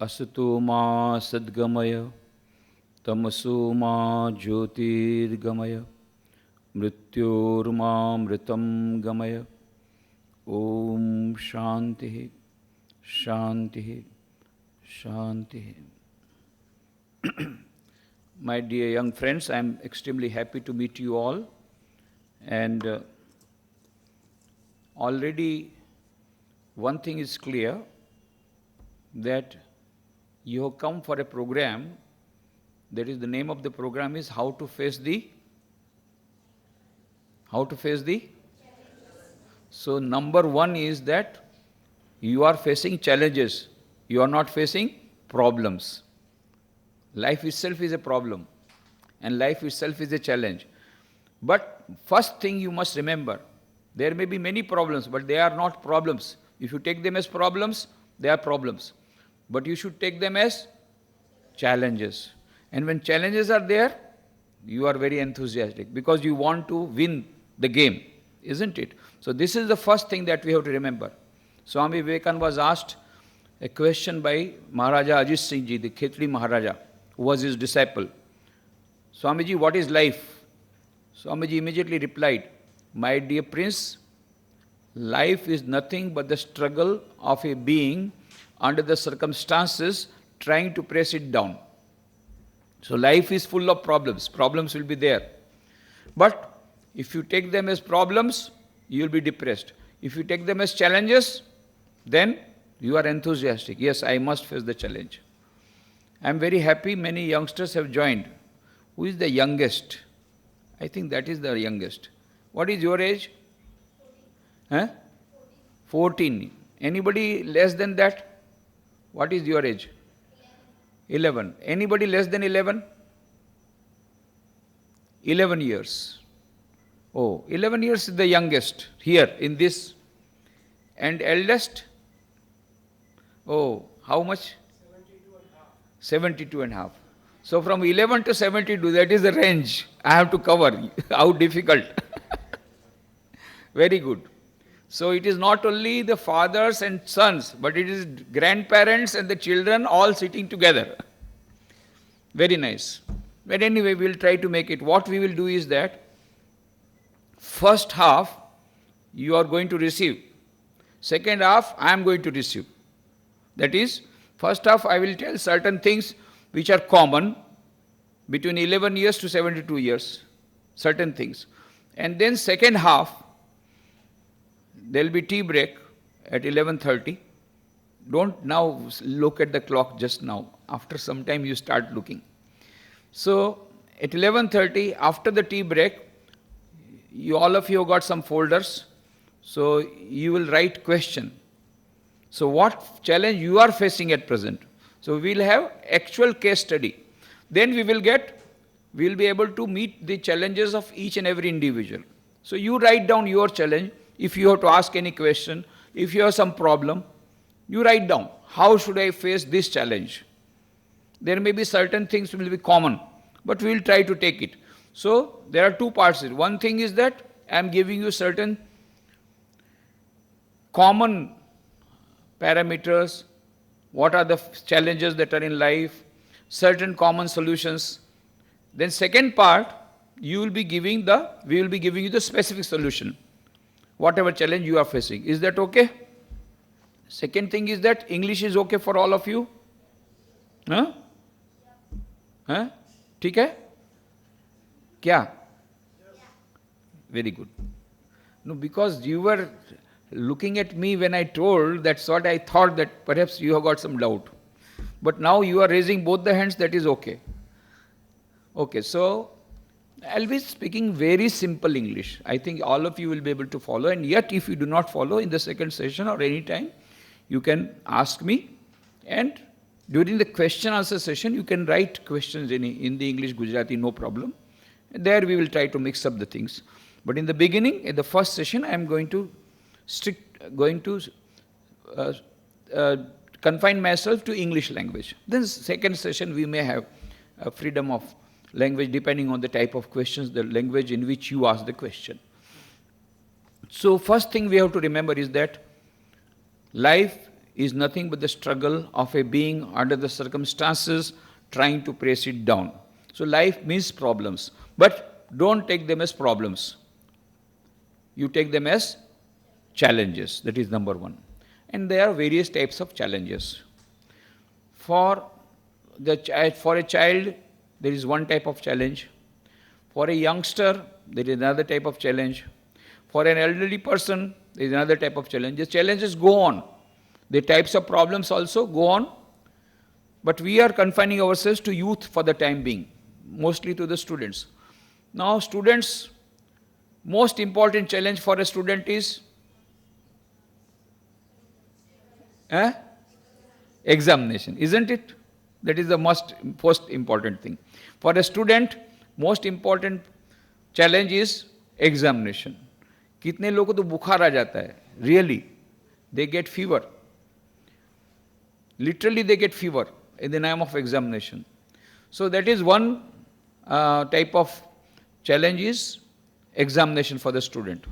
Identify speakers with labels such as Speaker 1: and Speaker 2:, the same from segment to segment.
Speaker 1: Asato ma sadgamaya, tamaso ma jyotirgamaya, mrityorma mritam gamaya. Om Shanti, Shanti, Shanti. My dear young friends, I am extremely happy to meet you all. And already one thing is clear, that you have come for a program. That is, the name of the program is How to Face the. So number one is that you are facing challenges. You are not facing problems. Life itself is a problem, and life itself is a challenge. But first thing you must remember, there may be many problems, but they are not problems. If you take them as problems, they are problems. But you should take them as challenges. And when challenges are there, you are very enthusiastic because you want to win the game, isn't it? So this is the first thing that we have to remember. Swami Vivekananda was asked a question by Maharaja Ajit Singh Ji, the Khetri Maharaja, who was his disciple. Swamiji, what is life? Swamiji immediately replied, my dear prince, life is nothing but the struggle of a being under the circumstances trying to press it down. So life is full of problems. Problems will be there. But if you take them as problems, you will be depressed. If you take them as challenges, then you are enthusiastic. Yes, I must face the challenge. I am very happy many youngsters have joined. Who is the youngest? I think that is the youngest. What is your age? 14. Anybody less than that? What is your age? 11. Anybody less than 11? 11 years. Oh, 11 years is the youngest here in this. And eldest? Oh, how much? 72 and a half. So from 11 to 72, that is the range I have to cover. How difficult. Very good. So it is not only the fathers and sons, but it is grandparents and the children all sitting together. Very nice. But anyway, we will try to make it. What we will do is that first half you are going to receive. Second half I am going to receive. That is, first half I will tell certain things which are common between 11 years to 72 years. Certain things. And then second half, there will be tea break at 11:30. Don't now look at the clock just now. After some time you start looking. So at 11:30, after the tea break, all of you have got some folders. So you will write question. So what challenge you are facing at present? So we will have actual case study. Then we will be able to meet the challenges of each and every individual. So you write down your challenge. If you have to ask any question, if you have some problem, you write down, how should I face this challenge? There may be certain things will be common, but we will try to take it. So there are two parts. One thing is that I am giving you certain common parameters, what are the challenges that are in life, certain common solutions. Then second part, we will be giving you the specific solution, whatever challenge you are facing. Is that okay? Second thing is that English is okay for all of you? ठीक है? क्या? Very good. No, because you were looking at me when I told, that's what I thought, that perhaps you have got some doubt. But now you are raising both the hands, that is okay. Okay, so I'll be speaking very simple English. I think all of you will be able to follow, and yet if you do not follow in the second session or any time, you can ask me, and during the question answer session, you can write questions in Hindi, English, Gujarati, no problem. And there we will try to mix up the things. But in the beginning, in the first session, I am going to confine myself to English language. Then second session, we may have freedom of language depending on the type of questions, the language in which you ask the question. So first thing we have to remember is that life is nothing but the struggle of a being under the circumstances trying to press it down. So life means problems, but don't take them as problems. You take them as challenges. That is number one. And there are various types of challenges. For a child, there is one type of challenge. For a youngster, there is another type of challenge. For an elderly person, there is another type of challenge. The challenges go on. The types of problems also go on. But we are confining ourselves to youth for the time being, mostly to the students. Now, students, most important challenge for a student is examination, isn't it? That is the most important thing. For a student, most important challenge is examination. कितने लोगों को तो बुखार आ जाता है, really, they get fever. Literally they get fever in the name of examination. So that is one type of challenge is examination for the student.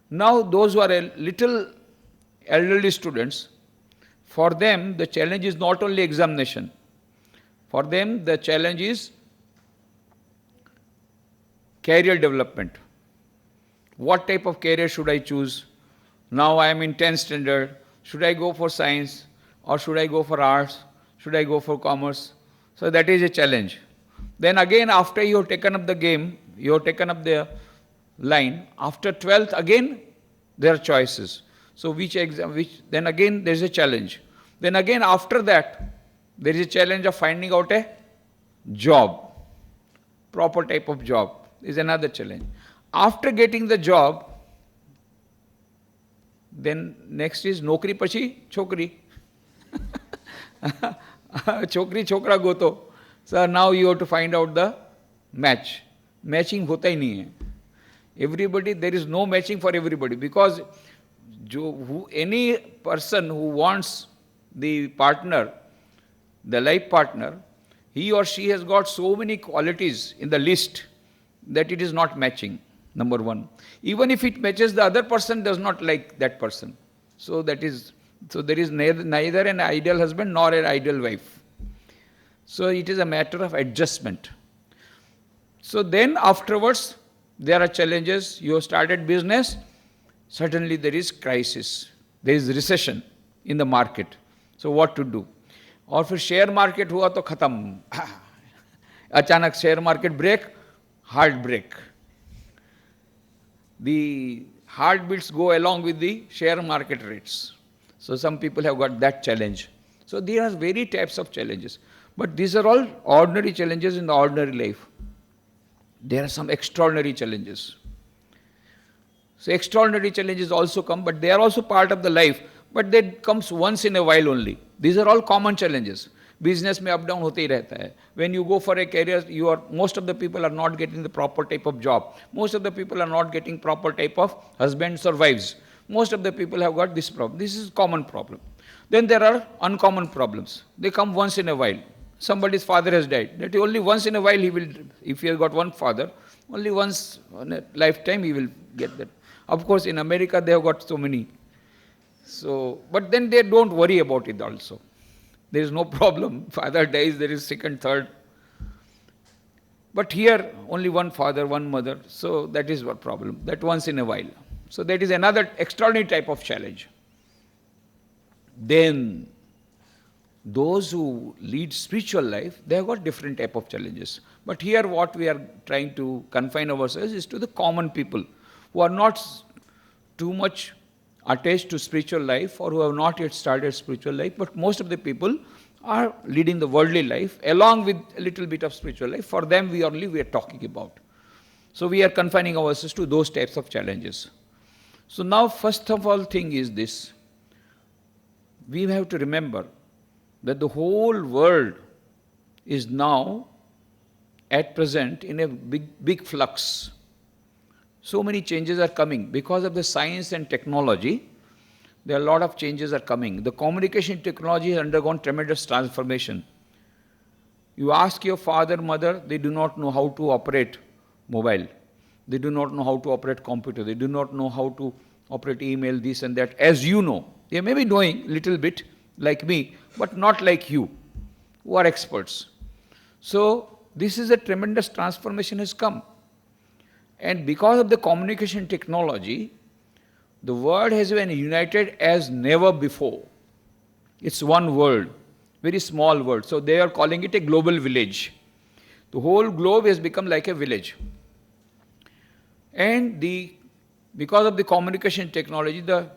Speaker 1: Now those who are a little elderly students, for them the challenge is not only examination. For them the challenge is career development. What type of career should I choose? Now I am in 10th standard. Should I go for science or should I go for arts? Should I go for commerce? So that is a challenge. Then again, after you have taken up the game, you have taken up the line, after 12th again there are choices. So then again there is a challenge. Then again after that there is a challenge of finding out a job, proper type of job is another challenge. After getting the job, then next is nokri pachi chokri. Chokri chokra goto. So now you have to find out the match. Matching hota hi nahi hai. Everybody, there is no matching for everybody because any person who wants the partner, the life partner, he or she has got so many qualities in the list that it is not matching. Number one. Even if it matches, the other person does not like that person. So there is neither an ideal husband nor an ideal wife. So it is a matter of adjustment. So then afterwards, there are challenges. You have started business, suddenly there is crisis. There is recession in the market. So what to do? और फिर share market हुआ तो खत्म. अचानक share market break, heart break. The heartbeats go along with the share market rates. So some people have got that challenge. So there are various types of challenges. But these are all ordinary challenges in the ordinary life. There are some extraordinary challenges. So extraordinary challenges also come, but they are also part of the life. But that comes once in a while only. These are all common challenges. Business में up down होते ही रहता है. When you go for a career, most of the people are not getting the proper type of job. Most of the people are not getting proper type of husbands or wives. Most of the people have got this problem. This is common problem. Then there are uncommon problems. They come once in a while. Somebody's father has died. That only once in a while he will, if he has got one father, only once in a lifetime he will get that. Of course, in America they have got so many. So, but then they don't worry about it also. There is no problem. Father dies, there is second, third. But here, only one father, one mother. So that is what problem. That once in a while. So that is another extraordinary type of challenge. Then, those who lead spiritual life, they have got different type of challenges. But here what we are trying to confine ourselves is to the common people who are not too much attached to spiritual life or who have not yet started spiritual life, but most of the people are leading the worldly life along with a little bit of spiritual life. For them we are talking about. So we are confining ourselves to those types of challenges. So now first of all thing is this. We have to remember that the whole world is now at present in a big flux. So many changes are coming. Because of the science and technology, there are a lot of changes are coming. The communication technology has undergone tremendous transformation. You ask your father, mother, they do not know how to operate mobile. They do not know how to operate computer. They do not know how to operate email, this and that, as you know. They may be knowing little bit like me, but not like you, who are experts. So this is a tremendous transformation has come. And because of the communication technology, the world has been united as never before. It's one world, very small world. So they are calling it a global village. The whole globe has become like a village. And because of the communication technology, the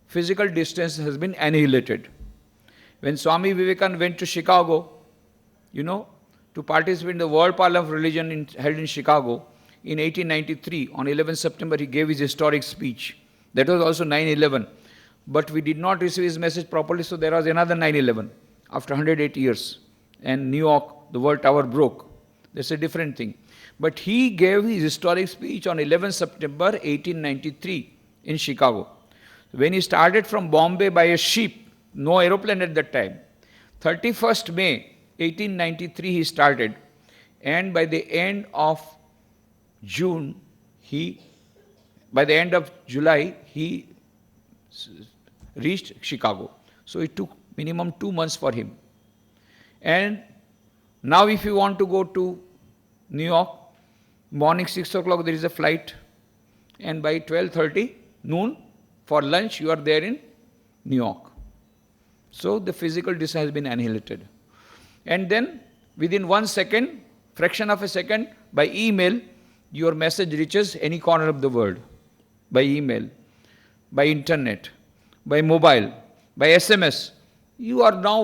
Speaker 1: physical distance has been annihilated. When Swami Vivekananda went to Chicago, to participate in the World Parliament of Religion held in Chicago in 1893, on 11 September, he gave his historic speech. That was also 9/11. But we did not receive his message properly, so there was another 9/11 after 108 years. And New York, the World Tower broke. That's a different thing. But he gave his historic speech on 11 September 1893 in Chicago. When he started from Bombay by a ship, no aeroplane at that time, 31st May 1893 he started, and by the end of July, he reached Chicago. So it took minimum 2 months for him. And now if you want to go to New York, morning 6 o'clock there is a flight, and by 12:30 noon for lunch you are there in New York. So the physical distance has been annihilated. And then within 1 second, fraction of a second, by email, your message reaches any corner of the world. By email, by internet, by mobile, by SMS. You are now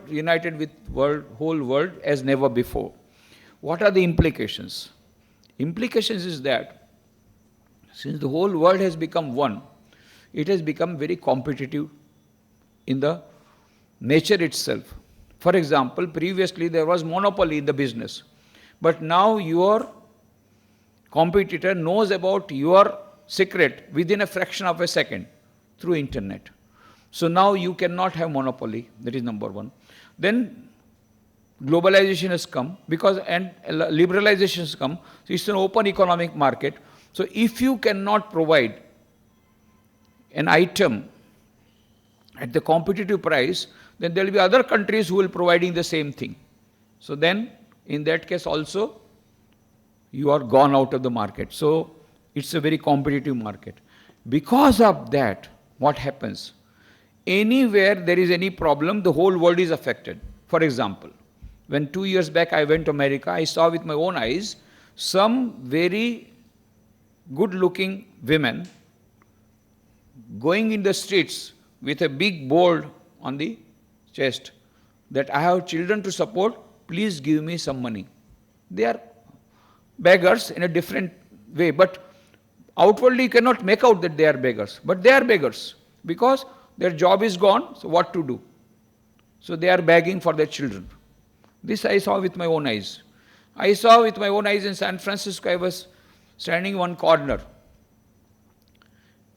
Speaker 1: united with whole world as never before. What are the implications? Implications is that since the whole world has become one, it has become very competitive in the nature itself. For example, previously there was monopoly in the business, but now your competitor knows about your secret within a fraction of a second through internet. So now you cannot have monopoly. That is number one. Then globalization has come and liberalization has come. So it's an open economic market. So if you cannot provide an item at the competitive price, then there will be other countries who will be providing the same thing. So then in that case also you are gone out of the market. So it's a very competitive market. Because of that, what happens? Anywhere there is any problem, the whole world is affected. For example, when 2 years back I went to America, I saw with my own eyes some very good-looking women going in the streets with a big board on the chest that I have children to support, please give me some money. They are beggars in a different way, but outwardly you cannot make out that they are beggars, but they are beggars because their job is gone, so what to do? So they are begging for their children. This I saw with my own eyes. I saw with my own eyes in San Francisco. I was standing one corner.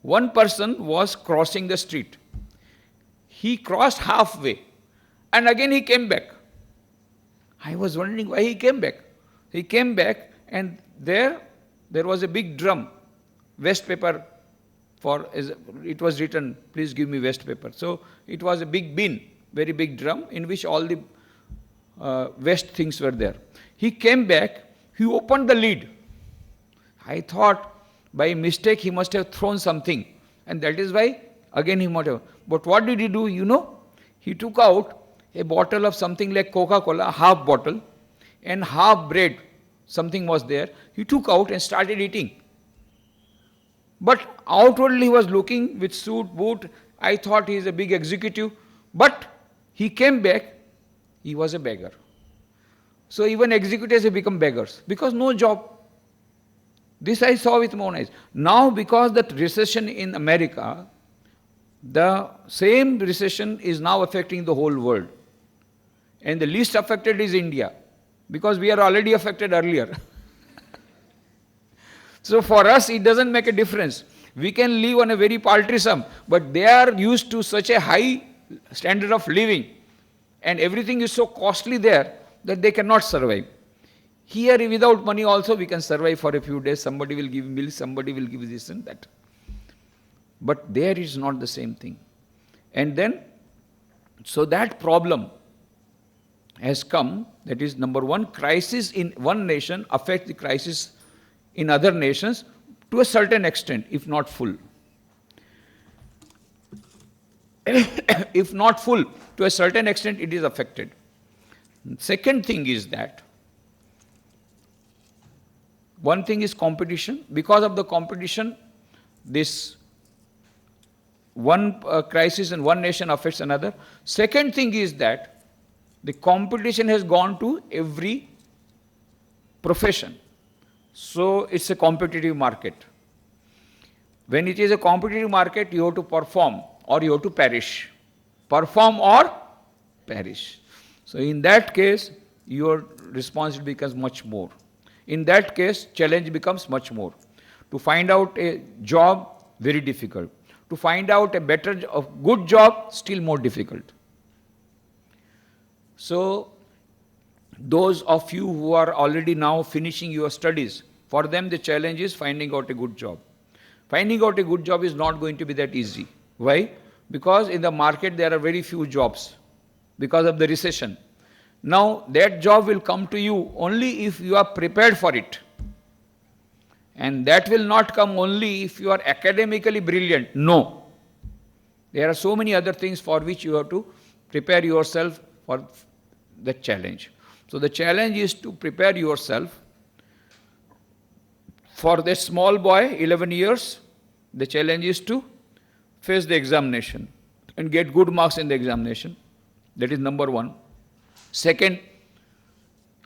Speaker 1: One person was crossing the street. He crossed halfway and again he came back. I was wondering why he came back. He came back and there was a big drum, waste paper, it was written, please give me waste paper. So it was a big bin, very big drum in which all the waste things were there. He came back, he opened the lid. I thought by mistake he must have thrown something, and that is why again he might have. But what did he do? He took out a bottle of something like Coca-Cola, half bottle, and half bread, something was there. He took out and started eating. But outwardly he was looking with suit, boot. I thought he is a big executive. But he came back, he was a beggar. So even executives have become beggars because no job. This I saw with my own eyes. Now because that recession in America, the same recession is now affecting the whole world. And the least affected is India because we are already affected earlier. So for us, it doesn't make a difference. We can live on a very paltry sum, but they are used to such a high standard of living, and everything is so costly there that they cannot survive. Here, without money also, we can survive for a few days. Somebody will give milk, somebody will give this and that. But there is not the same thing. And then, so that problem has come, that is number one, crisis in one nation affects the crisis in other nations to a certain extent, if not full. If not full, to a certain extent it is affected. Second thing is that, one thing is competition. Because of the competition, this one crisis in one nation affects another. Second thing is that the competition has gone to every profession. So it's a competitive market. When it is a competitive market, you have to perform or you have to perish. Perform or perish. So in that case, your responsibility becomes much more. In that case, challenge becomes much more. To find out a job, very difficult. To find out a good job, still more difficult. So, those of you who are already now finishing your studies, for them the challenge is finding out a good job. Finding out a good job is not going to be that easy. Why? Because in the market there are very few jobs because of the recession. Now, that job will come to you only if you are prepared for it. And that will not come only if you are academically brilliant. No. There are so many other things for which you have to prepare yourself for the challenge. So the challenge is to prepare yourself. For the small boy, 11 years, the challenge is to face the examination and get good marks in the examination. That is number one. Second,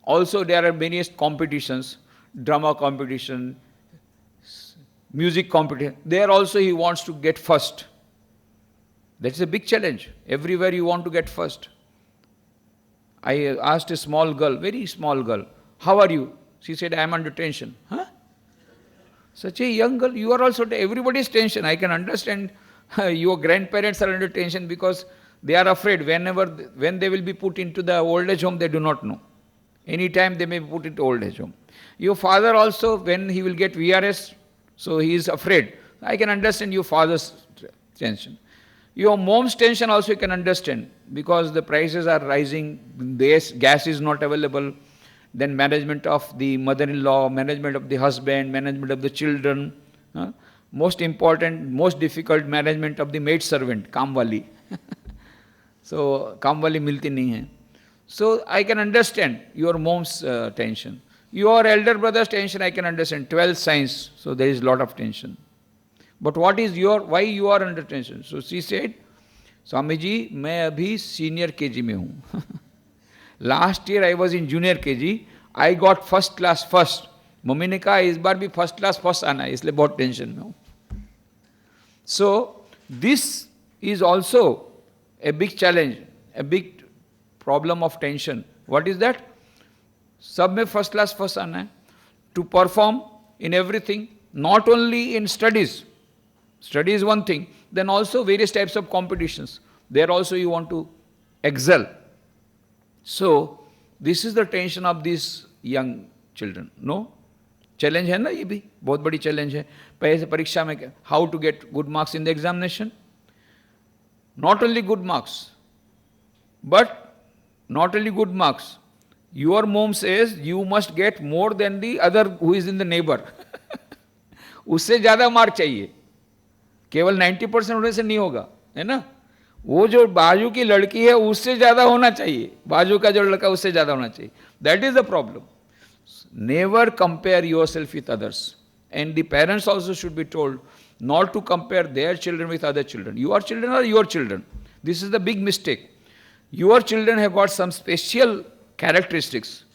Speaker 1: also there are various competitions, drama competition, music competition. There also he wants to get first. That's a big challenge. Everywhere you want to get first. I asked a small girl, very small girl, how are you? She said, I am under tension. Huh? Such a young girl, you are also, everybody is tension. I can understand your grandparents are under tension because they are afraid when they will be put into the old age home, they do not know. Anytime they may be put into old age home. Your father also, when he will get VRS, so he is afraid. I can understand your father's tension. Your mom's tension also you can understand because the prices are rising, gas is not available, then management of the mother-in-law, management of the husband, management of the children, most important, most difficult management of the maid servant, kamwali. So, kamwali milti nahi hai. So, I can understand your mom's tension. Your elder brother's tension I can understand, 12 science, so there is lot of tension. But what is why you are under tension? So she said, Swamiji, मैं अभी senior KG में हूँ. Last year I was in junior KG, I got first class first. Mummy ने कहा इस बार भी first class first आना है, इसलिए बहुत tension में हूँ. So this is also a big challenge, a big problem of tension. What is that? सब में first class first आना है. To perform in everything, not only in studies. Study is one thing. Then also various types of competitions. There also you want to excel. So, this is the tension of these young children. No? Challenge है ना ये भी बहुत बड़ी challenge है. पहले से परीक्षा में how to get good marks in the examination. Not only good marks, but not only good marks. Your mom says you must get more than the other who is in the neighbor. उससे ज़्यादा mark चाहिए. केवल 90% होने से नहीं होगा, है ना? वो जो बाजू की लड़की है उससे ज़्यादा होना चाहिए. बाजू का जो लड़का उससे ज़्यादा होना चाहिए. That is the problem. Never compare yourself with others. And the parents also should be told not to compare their children with other children. Your children are your children. This is the big mistake. Your children have got some special characteristics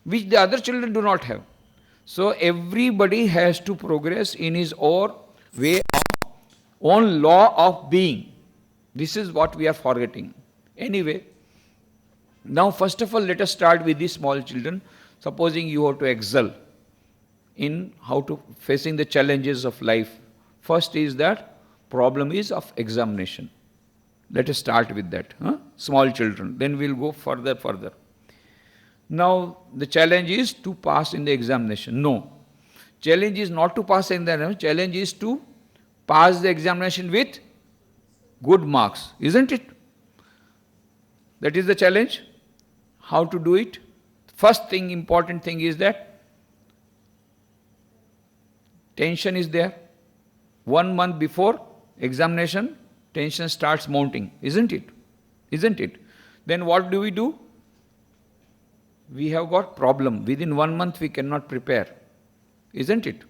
Speaker 1: which the other children do not have. So everybody has to progress in his own way of own law of being. This is what we are forgetting. Anyway, now first of all let us start with these small children. Supposing you have to excel in how to facing the challenges of life. First is that problem is of examination. Let us start with that. Small children. Then we will go further. Now the challenge is to pass in the examination. No. Challenge is not to pass in the examination. Challenge is to pass the examination with good marks, isn't it? That is the challenge. How to do it? First thing, important thing is that tension is there. 1 month before examination, tension starts mounting, isn't it? Isn't it? Then what do? We have got problem. Within 1 month we cannot prepare, isn't it?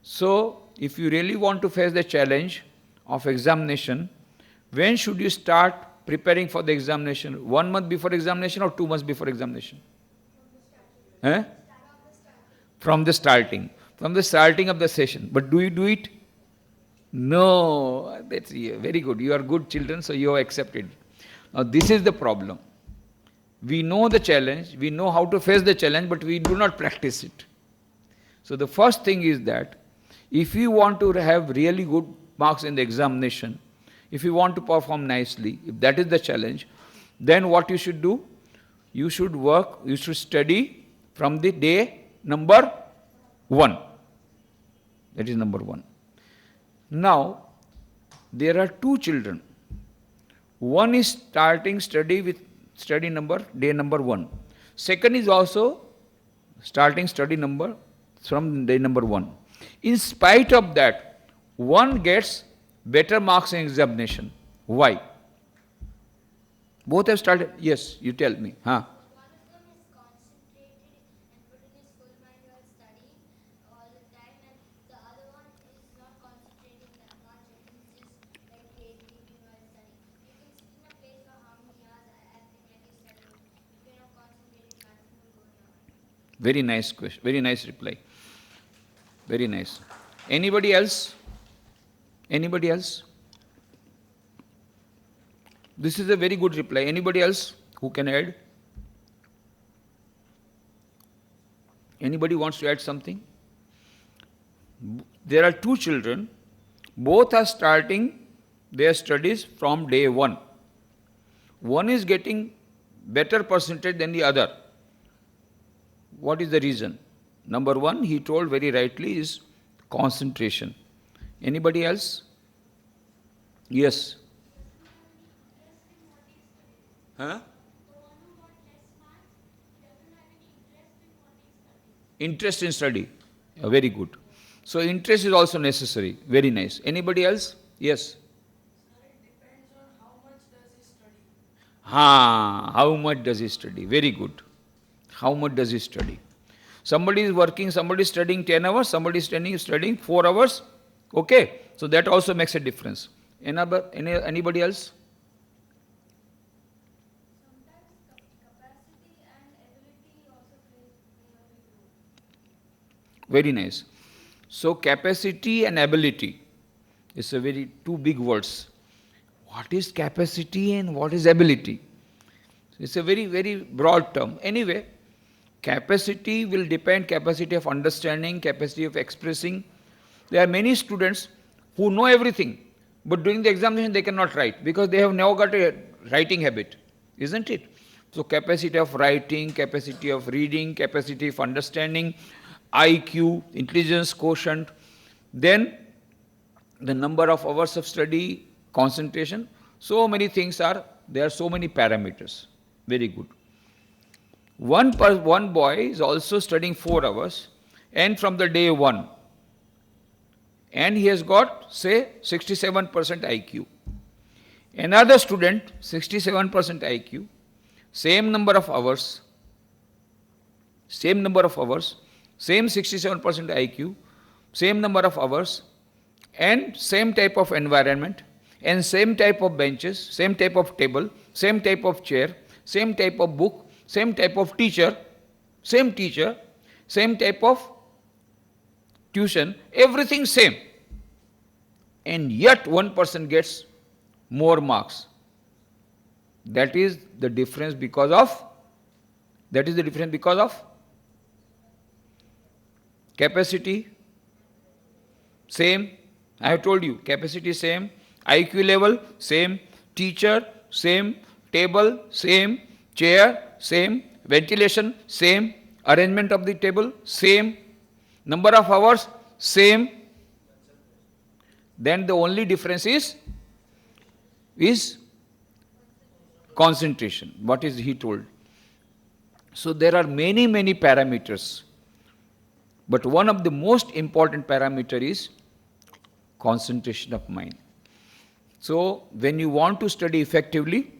Speaker 1: So, if you really want to face the challenge of examination, when should you start preparing for the examination? 1 month before examination or 2 months before examination? Eh? From the starting. From the starting of the session. But do you do it? No. That's very good. You are good children, so you have accepted. Now this is the problem. We know the challenge, we know how to face the challenge, but we do not practice it. So the first thing is that if you want to have really good marks in the examination, if you want to perform nicely, if that is the challenge, then what you should do? You should work, you should study from the day number 1. That is number 1. Now, there are 2 children. One is starting study with day number 1. Second is also starting study number from day number 1. In spite of that, one gets better marks in examination. Why? Both have started. Yes, you tell me.
Speaker 2: One of them is concentrated and put in his full mind while studying all the time, and the other one is not concentrating that much and he's just like daydreaming while studying. You can sit in a place for how many hours and then yet he's studying. If you're not concentrating, nothing will go in your mind.
Speaker 1: Very nice question. Very nice reply. Very nice. Anybody else? Anybody else? This is a very good reply. Anybody else who can add? Anybody wants to add something? There are 2 children. Both are starting their studies from day 1. One is getting better percentage than the other. What is the reason? Number 1, he told very rightly, is concentration. Anybody else? Yes. Huh? Interest in study. Very good. So interest is also necessary. Very nice. Anybody else? Yes.
Speaker 3: Sir, it depends on how much does he study.
Speaker 1: How much does he study? Very good. How much does he study? Somebody is working, somebody is studying 10 hours, somebody is studying 4 hours. Okay. So that also makes a difference. Anybody else?
Speaker 2: Sometimes capacity and ability also play a big role.
Speaker 1: Very nice. So capacity and ability is a very 2 big words. What is capacity and what is ability? It's a very, very broad term. Anyway, capacity will depend, capacity of understanding, capacity of expressing. There are many students who know everything, but during the examination they cannot write because they have never got a writing habit, isn't it? So capacity of writing, capacity of reading, capacity of understanding, IQ, intelligence quotient, then the number of hours of study, concentration, so many things are, there are so many parameters. Very good. One boy is also studying 4 hours and from the day 1, and he has got, say, 67% IQ. Another student, 67% IQ, same number of hours, same 67% IQ, same number of hours, and same type of environment, and same type of benches, same type of table, same type of chair, same type of book, same type of teacher, same type of tuition, everything same. And yet one person gets more marks. That is the difference because of capacity, same. I have told you, capacity same, IQ level same, teacher same, table same, chair same, ventilation same, arrangement of the table same, number of hours same. Then the only difference is is concentration. What is he told? So there are many, many parameters. But one of the most important parameter is concentration of mind. So when you want to study effectively,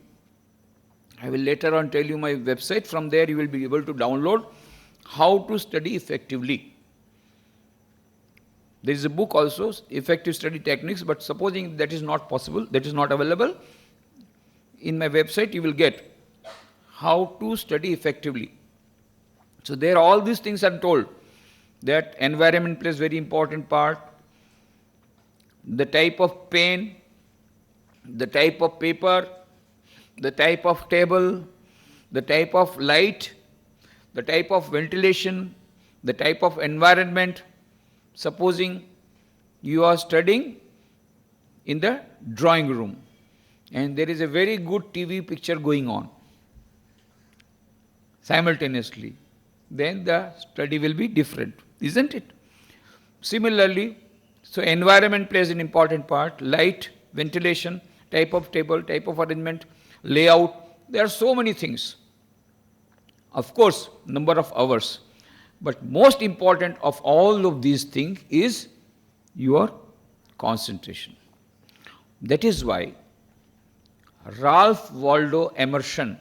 Speaker 1: I will later on tell you my website. From there you will be able to download how to study effectively. There is a book also, Effective Study Techniques, but supposing that is not possible, that is not available, in my website you will get how to study effectively. So there all these things are told, that environment plays very important part, the type of pen, the type of paper, the type of table, the type of light, the type of ventilation, the type of environment. Supposing you are studying in the drawing room and there is a very good TV picture going on simultaneously, then the study will be different, isn't it? Similarly, so environment plays an important part, light, ventilation, type of table, type of arrangement, layout, there are so many things. Of course, number of hours. But most important of all of these things is your concentration. That is why Ralph Waldo Emerson,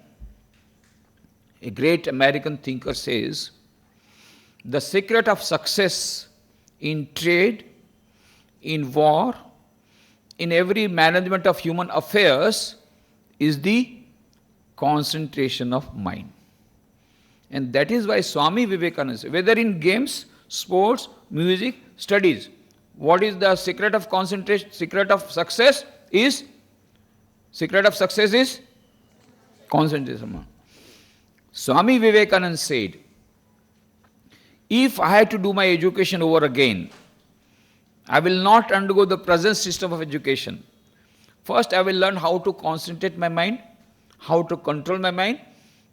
Speaker 1: a great American thinker, says, the secret of success in trade, in war, in every management of human affairs is the concentration of mind. And that is why Swami Vivekananda said, whether in games, sports, music, studies, what is the secret of concentration, secret of success is concentration. Swami Vivekananda said, if I had to do my education over again, I will not undergo the present system of education. First, I will learn how to concentrate my mind, how to control my mind,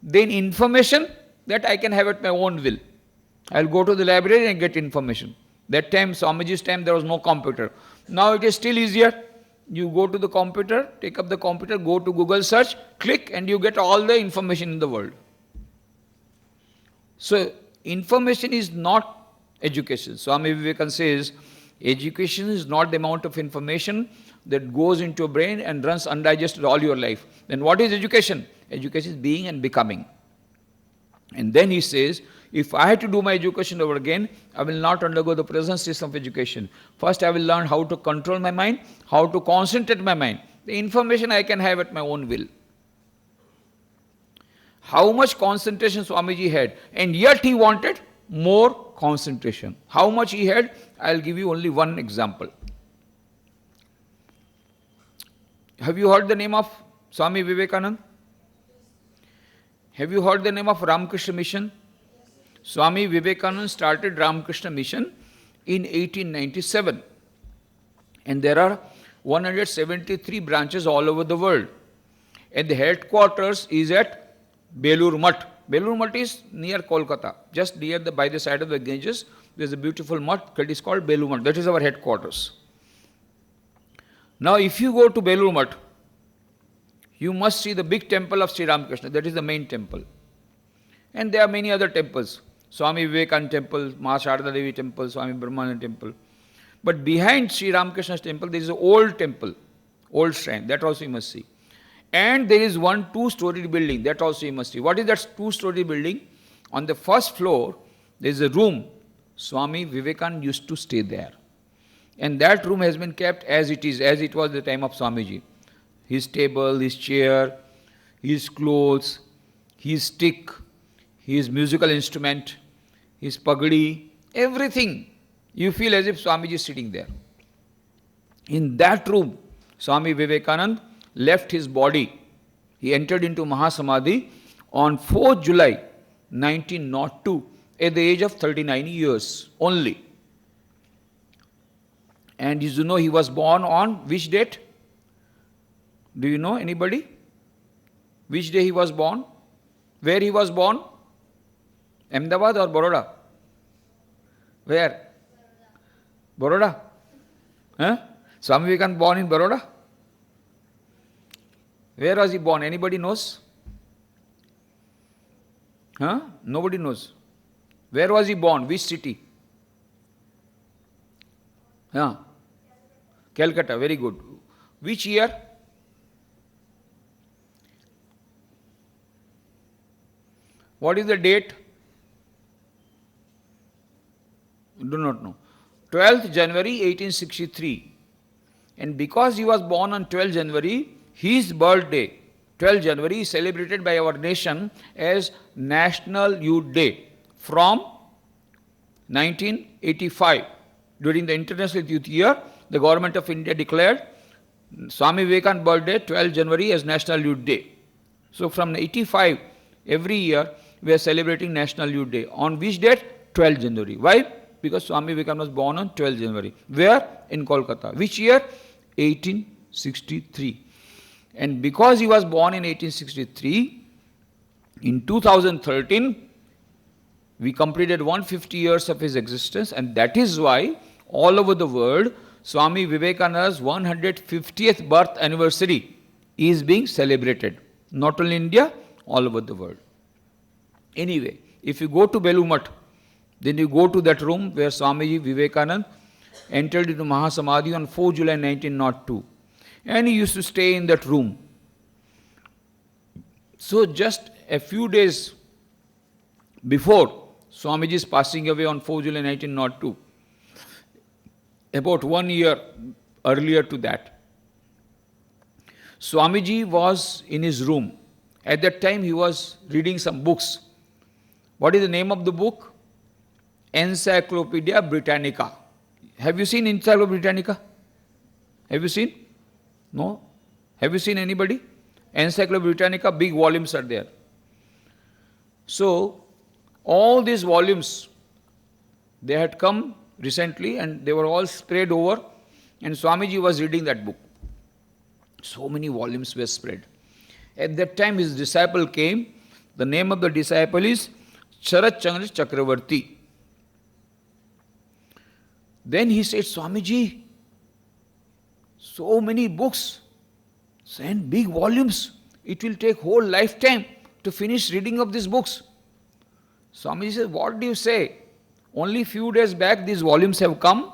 Speaker 1: then information that I can have at my own will. I will go to the library and get information. That time, Swamiji's time, there was no computer. Now it is still easier. You go to the computer, take up the computer, go to Google search, click, and you get all the information in the world. So, information is not education. Swami Vivekananda says, education is not the amount of information that goes into your brain and runs undigested all your life. Then what is education? Education is being and becoming. And then he says, if I had to do my education over again, I will not undergo the present system of education. First, I will learn how to control my mind, how to concentrate my mind. The information I can have at my own will. How much concentration Swamiji had, and yet he wanted more concentration. How much he had, I will give you only one example. Have you heard the name of Swami Vivekananda? Have you heard the name of Ramakrishna Mission? Swami Vivekananda started Ramakrishna Mission in 1897. And there are 173 branches all over the world. And the headquarters is at Belur Mutt. Belur Mutt is near Kolkata, just near by the side of the Ganges. There is a beautiful mutt that is called Belur Mutt. That is our headquarters. Now, if you go to Belur Mutt, you must see the big temple of Sri Ramakrishna. That is the main temple. And there are many other temples. Swami Vivekananda temple, Ma Sharda Devi temple, Swami Brahmananda temple. But behind Sri Ramakrishna's temple, there is an old temple, old shrine. That also you must see. And there is one two-story building. That also you must see. What is that two-story building? On the first floor, there is a room. Swami Vivekananda used to stay there. And that room has been kept as it is, as it was the time of Swamiji. His table, his chair, his clothes, his stick, his musical instrument, his pagadi, everything. You feel as if Swamiji is sitting there. In that room, Swami Vivekananda left his body. He entered into Mahasamadhi on 4th July 1902 at the age of 39 years only. And you know he was born on which date? Do you know anybody? Which day he was born? Where he was born? Ahmedabad or Baroda? Where? Baroda. Huh? Swami Vivekananda born in Baroda? Where was he born? Anybody knows? Huh? Nobody knows. Where was he born? Which city? Huh? Calcutta, very good. Which year? What is the date? Do not know. 12th January 1863. And because he was born on 12th January, his birthday, 12th January, is celebrated by our nation as National Youth Day from 1985. During the International Youth Year, the Government of India declared Swami Vivekananda's birthday, 12th January, as National Youth Day. So from 85, every year, we are celebrating National Youth Day. On which date? 12th January. Why? Because Swami Vivekananda was born on 12th January. Where? In Kolkata. Which year? 1863. And because he was born in 1863, in 2013, we completed 150 years of his existence, and that is why all over the world, Swami Vivekananda's 150th birth anniversary is being celebrated. Not only in India, all over the world. Anyway, if you go to Belumat, then you go to that room where Swami Vivekananda entered into Mahasamadhi on 4 July 1902. And he used to stay in that room. So just a few days before Swamiji's passing away on 4 July 1902, about 1 year earlier to that, Swamiji was in his room. At that time he was reading some books. What is the name of the book? Encyclopedia Britannica. Have you seen Encyclopedia Britannica? Have you seen? No? Have you seen anybody? Encyclopedia Britannica, big volumes are there. So, all these volumes, they had come recently and they were all spread over, and Swamiji was reading that book. So many volumes were spread. At that time his disciple came. The name of the disciple is Sharat Chandra Chakravarti. Then he said, Swamiji, so many books and big volumes. It will take whole lifetime to finish reading of these books. Swamiji said, what do you say? Only few days back these volumes have come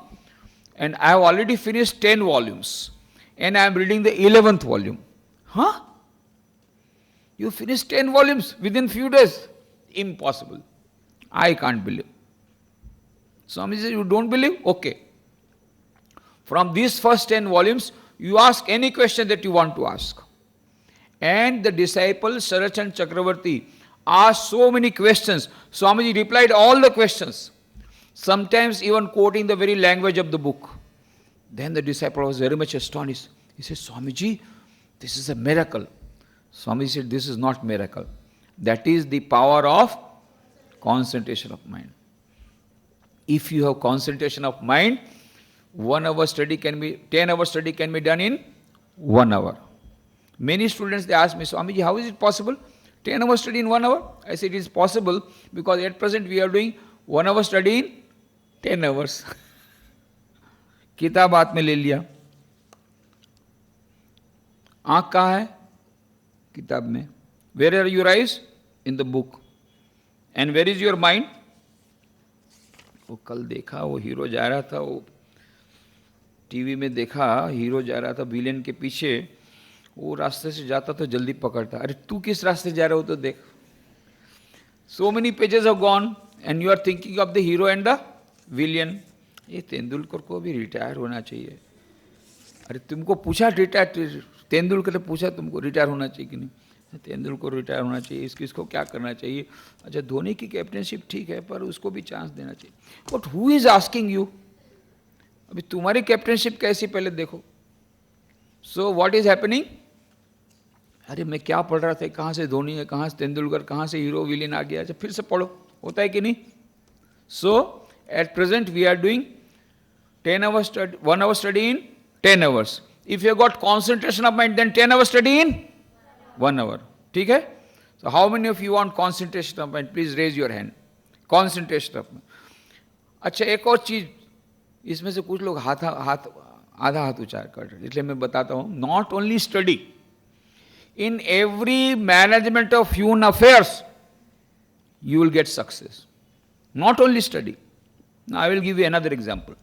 Speaker 1: and I have already finished 10 volumes and I am reading the 11th volume. Huh? You finished 10 volumes within few days? Impossible. I can't believe. Swamiji said, you don't believe? Okay. From these first 10 volumes, you ask any question that you want to ask. And the disciple Sarachan Chakravarti asked so many questions. Swamiji replied all the questions. Sometimes even quoting the very language of the book. Then the disciple was very much astonished. He said, Swamiji, this is a miracle. Swamiji said, this is not miracle. That is the power of concentration of mind. If you have concentration of mind, 1 hour study can be, 10 hour study can be done in 1 hour. Many students, they ask me, Swamiji, how is it possible? 10 hour study in 1 hour? I said, it is possible because at present we are doing 1 hour study in 10 hours. किताब हाथ में ले लिया, आँख कहाँ है? किताब में. Where are your eyes? In the book. And where is your mind? वो कल देखा, वो हीरो जा रहा था, वो टीवी में देखा, हीरो जा रहा था विलेन के पीछे, वो रास्ते से जाता तो जल्दी पकड़ता. अरे तू किस रास्ते जा रहा हो तो देख. So many pages have gone and you are thinking of the hero and the villain. ये तेंदुलकर को भी रिटायर होना चाहिए. अरे तुमको पूछा रिटायर, तेंदुलकर ने पूछा तुमको रिटायर होना चाहिए कि नहीं? तेंदुलकर रिटायर होना चाहिए, इसको क्या करना चाहिए? अच्छा धोनी की कैप्टनशिप ठीक है पर उसको भी चांस देना चाहिए. But who is asking you? अभी तुम्हारी कैप्टनशिप कैसी पहले देखो. So what is happening? अरे मैं क्या पढ़ रहा था, कहाँ से धोनी है, कहाँ से तेंदुलकर, कहाँ से हीरो विलेन आ गया. अच्छा फिर से पढ़ो. होता है कि नहीं? सो at present we are doing 10 hours study, 1 hour study in 10 hours. If you have got concentration of mind, then 10 hours study in 1 hour. ठीक है? So how many of you want concentration of mind? Please raise your hand. Concentration of mind. अच्छा एक और चीज, इसमें से कुछ लोग आधा हाथ उच्चार कर रहे हैं, इसलिए मैं बताता हूँ. Not only study, in every management of human affairs, you will get success. Not only study. Now I will give you another example.